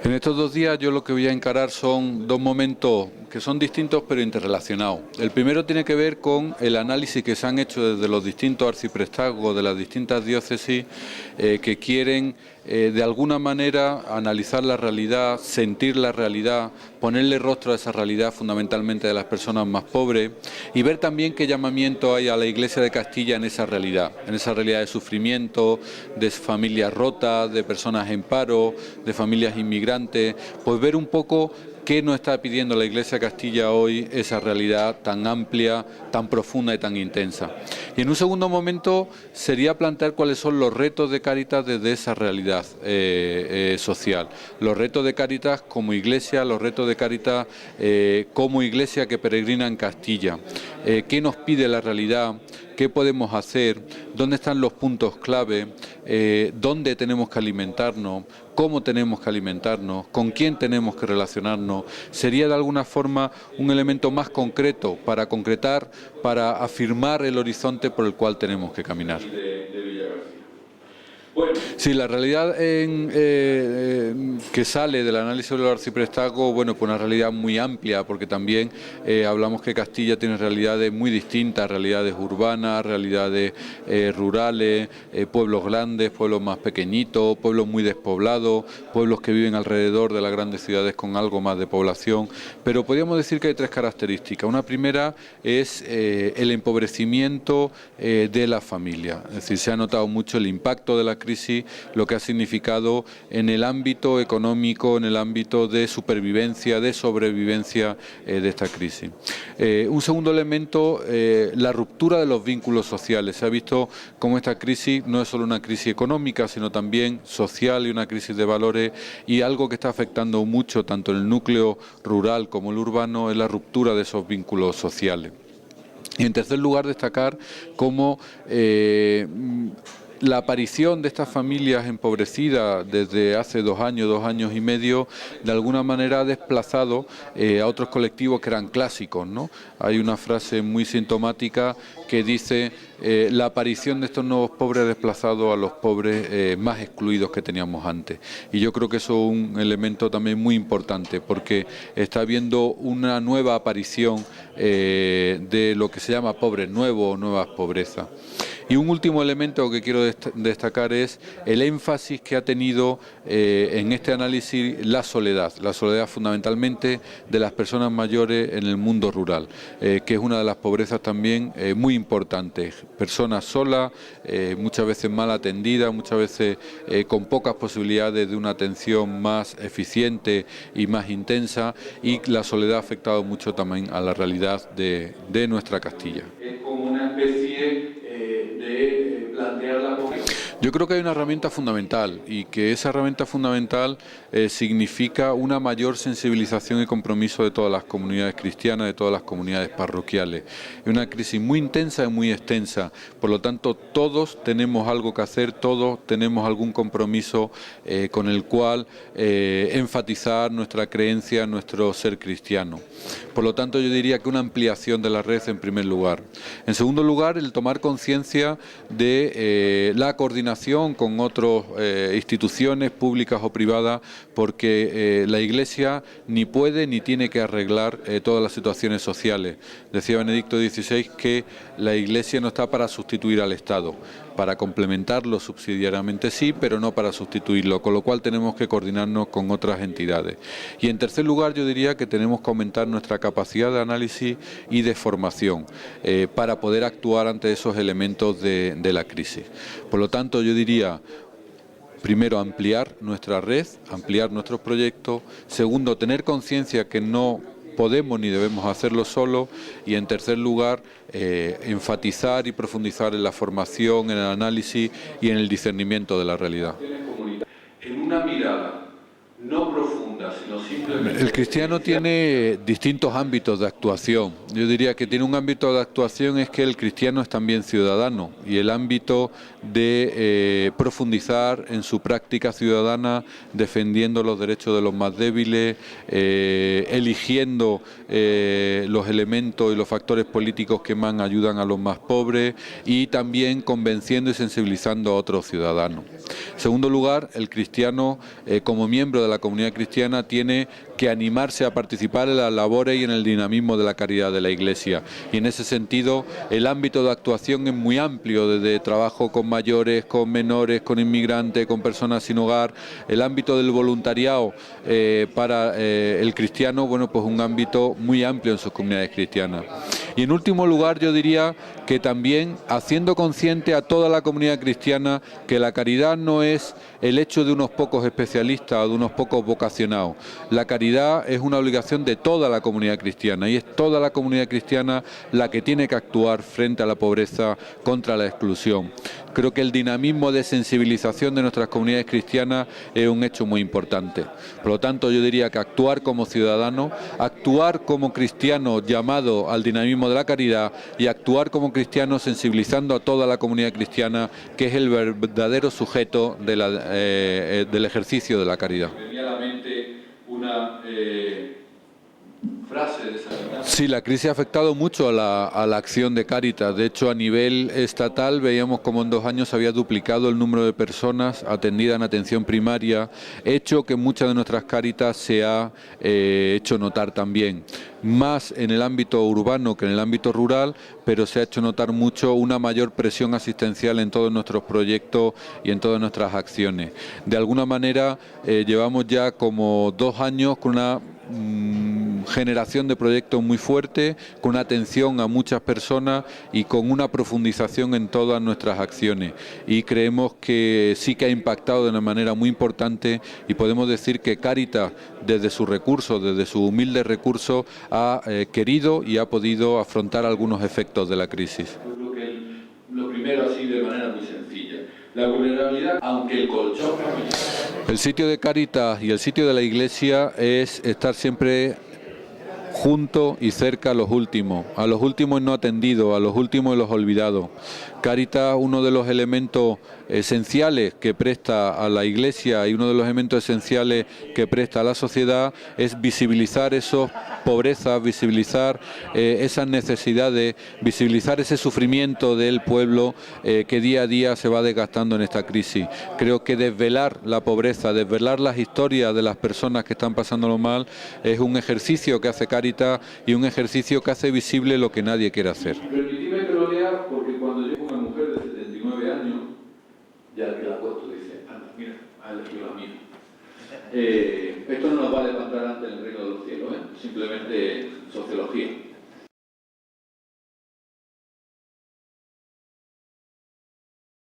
En estos 2 días yo lo que voy a encarar son 2 momentos que son distintos pero interrelacionados. El primero tiene que ver con el análisis que se han hecho desde los distintos arciprestazgos de las distintas diócesis que quieren de alguna manera analizar la realidad, sentir la realidad, ponerle rostro a esa realidad fundamentalmente de las personas más pobres y ver también qué llamamiento hay a la Iglesia de Castilla en esa realidad de sufrimiento, de familias rotas, de personas en paro, de familias inmigrantes, pues ver un poco qué nos está pidiendo la Iglesia de Castilla hoy, esa realidad tan amplia, tan profunda y tan intensa. Y en un segundo momento sería plantear cuáles son los retos de Cáritas desde esa realidad social. Los retos de Cáritas como Iglesia, los retos de Cáritas como Iglesia que peregrina en Castilla. ¿Qué nos pide la realidad? ¿Qué podemos hacer? ¿Dónde están los puntos clave? ¿Dónde tenemos que alimentarnos? ¿Cómo tenemos que alimentarnos? ¿Con quién tenemos que relacionarnos? Sería de alguna forma un elemento más concreto para concretar, para afirmar el horizonte por el cual tenemos que caminar. Sí, la realidad que sale del análisis de los arciprestazgos, bueno, pues una realidad muy amplia, porque también hablamos que Castilla tiene realidades muy distintas, realidades urbanas, realidades rurales, pueblos grandes, pueblos más pequeñitos, pueblos muy despoblados, pueblos que viven alrededor de las grandes ciudades con algo más de población, pero podríamos decir que hay 3 características. Una primera es el empobrecimiento de la familia, es decir, se ha notado mucho el impacto de la crisis, lo que ha significado en el ámbito económico, en el ámbito de supervivencia, de sobrevivencia de esta crisis. Un segundo elemento, la ruptura de los vínculos sociales. Se ha visto cómo esta crisis no es solo una crisis económica, sino también social y una crisis de valores, y algo que está afectando mucho tanto en el núcleo rural como el urbano es la ruptura de esos vínculos sociales. Y en tercer lugar, destacar cómo la aparición de estas familias empobrecidas desde hace 2 años y medio, de alguna manera ha desplazado a otros colectivos que eran clásicos, ¿no? Hay una frase muy sintomática que dice la aparición de estos nuevos pobres ha desplazado a los pobres más excluidos que teníamos antes. Y yo creo que eso es un elemento también muy importante, porque está habiendo una nueva aparición de lo que se llama pobres nuevos o nuevas pobrezas. Y un último elemento que quiero destacar es el énfasis que ha tenido en este análisis la soledad fundamentalmente de las personas mayores en el mundo rural, que es una de las pobrezas también muy importantes. Personas solas, muchas veces mal atendidas, muchas veces con pocas posibilidades de una atención más eficiente y más intensa, y la soledad ha afectado mucho también a la realidad de nuestra Castilla. Es como una especie de plantear la pobreza. Yo creo que hay una herramienta fundamental y que esa herramienta fundamental significa una mayor sensibilización y compromiso de todas las comunidades cristianas, de todas las comunidades parroquiales. Es una crisis muy intensa y muy extensa, por lo tanto todos tenemos algo que hacer, todos tenemos algún compromiso con el cual enfatizar nuestra creencia, nuestro ser cristiano. Por lo tanto yo diría que una ampliación de la red en primer lugar. En segundo lugar, el tomar conciencia de la coordinación con otras instituciones públicas o privadas, porque la Iglesia ni puede ni tiene que arreglar todas las situaciones sociales. Decía Benedicto XVI que la Iglesia no está para sustituir al Estado, para complementarlo subsidiariamente sí, pero no para sustituirlo, con lo cual tenemos que coordinarnos con otras entidades. Y en tercer lugar, yo diría que tenemos que aumentar nuestra capacidad de análisis y de formación para poder actuar ante esos elementos de la crisis. Por lo tanto, yo diría, primero, ampliar nuestra red, ampliar nuestros proyectos. Segundo, tener conciencia que no podemos ni debemos hacerlo solo, y en tercer lugar enfatizar y profundizar en la formación, en el análisis y en el discernimiento de la realidad. En una mirada no profunda El cristiano tiene distintos ámbitos de actuación. Yo diría que tiene un ámbito de actuación es que el cristiano es también ciudadano y el ámbito de profundizar en su práctica ciudadana, defendiendo los derechos de los más débiles, eligiendo los elementos y los factores políticos que más ayudan a los más pobres y también convenciendo y sensibilizando a otros ciudadanos. En segundo lugar, el cristiano, como miembro de la comunidad cristiana, tiene que animarse a participar en las labores y en el dinamismo de la caridad de la Iglesia. Y en ese sentido, el ámbito de actuación es muy amplio, desde trabajo con mayores, con menores, con inmigrantes, con personas sin hogar. El ámbito del voluntariado para el cristiano, bueno, pues un ámbito muy amplio en sus comunidades cristianas. Y en último lugar, yo diría que también haciendo consciente a toda la comunidad cristiana que la caridad no es el hecho de unos pocos especialistas o de unos pocos vocacionados. La caridad es una obligación de toda la comunidad cristiana y es toda la comunidad cristiana la que tiene que actuar frente a la pobreza, contra la exclusión. Creo que el dinamismo de sensibilización de nuestras comunidades cristianas es un hecho muy importante. Por lo tanto, yo diría que actuar como ciudadano, actuar como cristiano llamado al dinamismo de la caridad y actuar como cristiano sensibilizando a toda la comunidad cristiana, que es el verdadero sujeto de del ejercicio de la caridad. Sí, la crisis ha afectado mucho a la acción de Cáritas. De hecho, a nivel estatal veíamos como en 2 años se había duplicado el número de personas atendidas en atención primaria, hecho que muchas de nuestras Cáritas se ha hecho notar también. Más en el ámbito urbano que en el ámbito rural, pero se ha hecho notar mucho una mayor presión asistencial en todos nuestros proyectos y en todas nuestras acciones. De alguna manera llevamos ya como 2 años con una generación de proyectos muy fuerte, con atención a muchas personas y con una profundización en todas nuestras acciones. Y creemos que sí que ha impactado de una manera muy importante y podemos decir que Cáritas, desde sus recursos, desde sus humildes recursos, ha querido y ha podido afrontar algunos efectos de la crisis. Yo creo que lo primero, así de manera muy sencilla, la vulnerabilidad, aunque el colchón... El sitio de Cáritas y el sitio de la Iglesia es estar siempre junto y cerca a los últimos no atendidos, a los últimos y los olvidados. Cáritas, uno de los elementos esenciales que presta a la Iglesia y uno de los elementos esenciales que presta a la sociedad es visibilizar esas pobrezas, visibilizar esas necesidades, visibilizar ese sufrimiento del pueblo que día a día se va desgastando en esta crisis. Creo que desvelar la pobreza, desvelar las historias de las personas que están pasándolo mal es un ejercicio que hace Cáritas y un ejercicio que hace visible lo que nadie quiere hacer. Permitidme que lo lea porque cuando llega una mujer de 79 años, ya el que la ha puesto dice, anda, mira, ha elegido la mía. Esto no nos va a levantar ante el reino de los cielos, simplemente sociología.